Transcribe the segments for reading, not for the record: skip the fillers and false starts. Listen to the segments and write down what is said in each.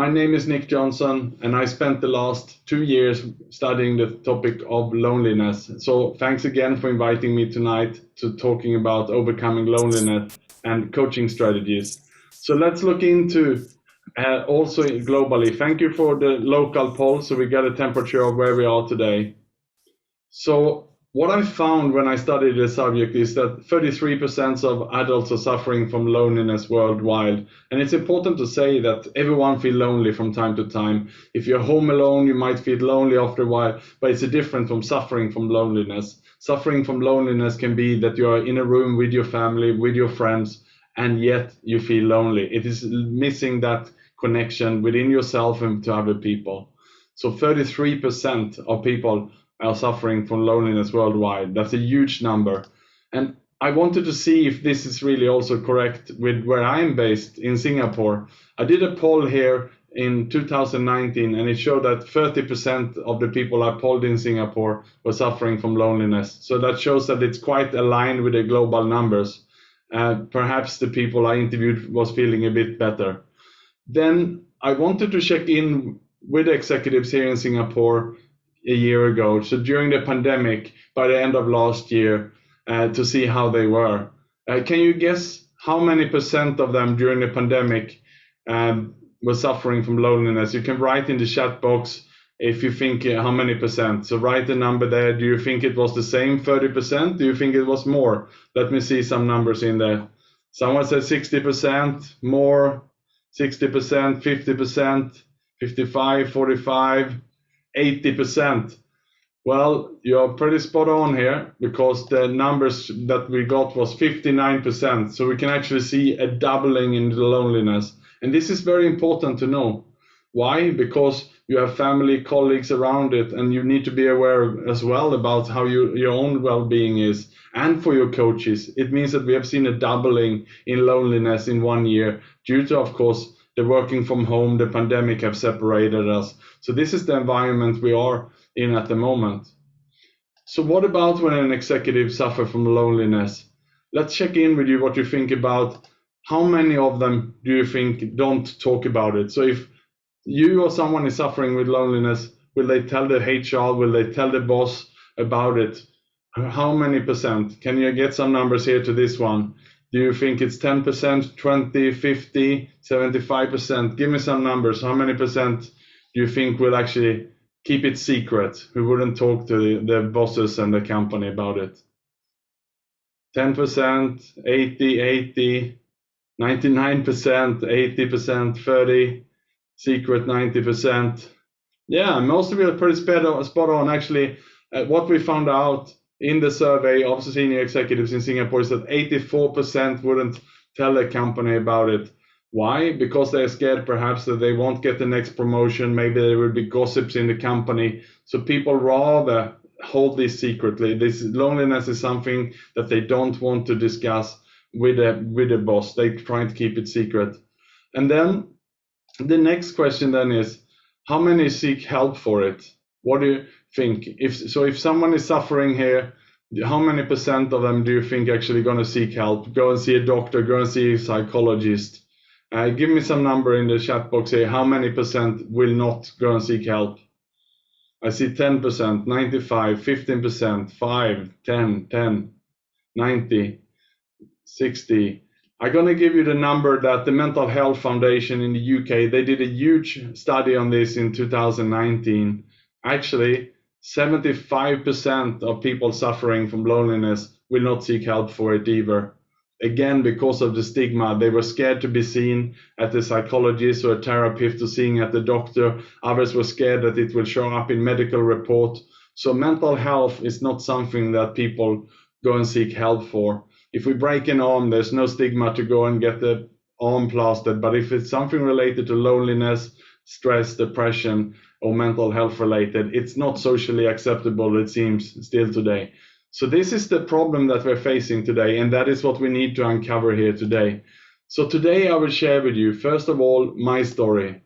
My name is Nick Jonsson, and I spent the last 2 years studying the topic of loneliness. So thanks again for inviting me tonight to talking about overcoming loneliness and coaching strategies. So let's look into also globally. Thank you for the local poll, so we get a temperature of where we are today. So what I found when I studied the subject is that 33% of adults are suffering from loneliness worldwide. And it's important to say that everyone feels lonely from time to time. If you're home alone, you might feel lonely after a while, but it's different from suffering from loneliness. Suffering from loneliness can be that you are in a room with your family, with your friends, and yet you feel lonely. It is missing that connection within yourself and to other people. So 33% of people are suffering from loneliness worldwide. That's a huge number. And I wanted to see if this is really also correct with where I'm based in Singapore. I did a poll here in 2019, and it showed that 30% of the people I polled in Singapore were suffering from loneliness. So that shows that it's quite aligned with the global numbers. Perhaps the people I interviewed was feeling a bit better. Then I wanted to check in with executives here in Singapore a year ago, so during the pandemic, by the end of last year, to see how they were. Can you guess how many percent of them during the pandemic were suffering from loneliness? You can write in the chat box if you think how many percent. So write the number there. Do you think it was the same 30%? Do you think it was more? Let me see some numbers in there. Someone said 60%, more, 60%, 50%, 55, 45, 80%. Well, you're pretty spot on here, because the numbers that we got was 59%. So we can actually see a doubling in the loneliness. And this is very important to know. Why? Because you have family, colleagues around it, and you need to be aware as well about how your own well-being is. And for your coaches, it means that we have seen a doubling in loneliness in 1 year due to, of course, the working from home, the pandemic have separated us. So this is the environment we are in at the moment. So what about when an executive suffers from loneliness? Let's check in with you what you think about how many of them do you think don't talk about it. So if you or someone is suffering with loneliness, will they tell the HR, will they tell the boss about it? How many percent? Can you get some numbers here to this one? Do you think it's 10%, 20, 50, 75%? Give me some numbers. How many percent do you think will actually keep it secret, who wouldn't talk to the bosses and the company about it? 10%, 80, 99%, 80%, 30, secret 90%. Yeah, most of you are pretty spot on. Actually, what we found out in the survey of senior executives in Singapore is that 84% wouldn't tell the company about it. Why? Because they're scared perhaps that they won't get the next promotion. Maybe there will be gossips in the company. So people rather hold this secretly. This loneliness is something that they don't want to discuss with the boss. They try to keep it secret. And then the next question then is, how many seek help for it? What do you think? If someone is suffering here, how many percent of them do you think actually going to seek help? Go and see a doctor, go and see a psychologist. Give me some number in the chat box here. How many percent will not go and seek help? I see 10%, 95, 15%, 5, 10, 90, 60. I'm going to give you the number that the Mental Health Foundation in the UK, they did a huge study on this in 2019. Actually, 75% of people suffering from loneliness will not seek help for it either. Again, because of the stigma, they were scared to be seen at a psychologist or a therapist or seeing at the doctor. Others were scared that it will show up in medical report. So mental health is not something that people go and seek help for. If we break an arm, there's no stigma to go and get the arm plastered. But if it's something related to loneliness, stress, depression, or mental health related, it's not socially acceptable, it seems, still today. So this is the problem that we're facing today, and that is what we need to uncover here today. So today I will share with you, first of all, my story.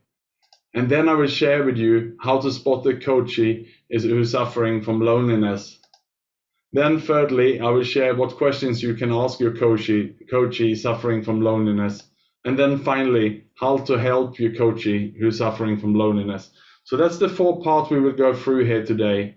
And then I will share with you how to spot a coachee who's suffering from loneliness. Then thirdly, I will share what questions you can ask your coachee suffering from loneliness. and then finally, how to help your coachee who's suffering from loneliness. So that's the 4 parts we will go through here today.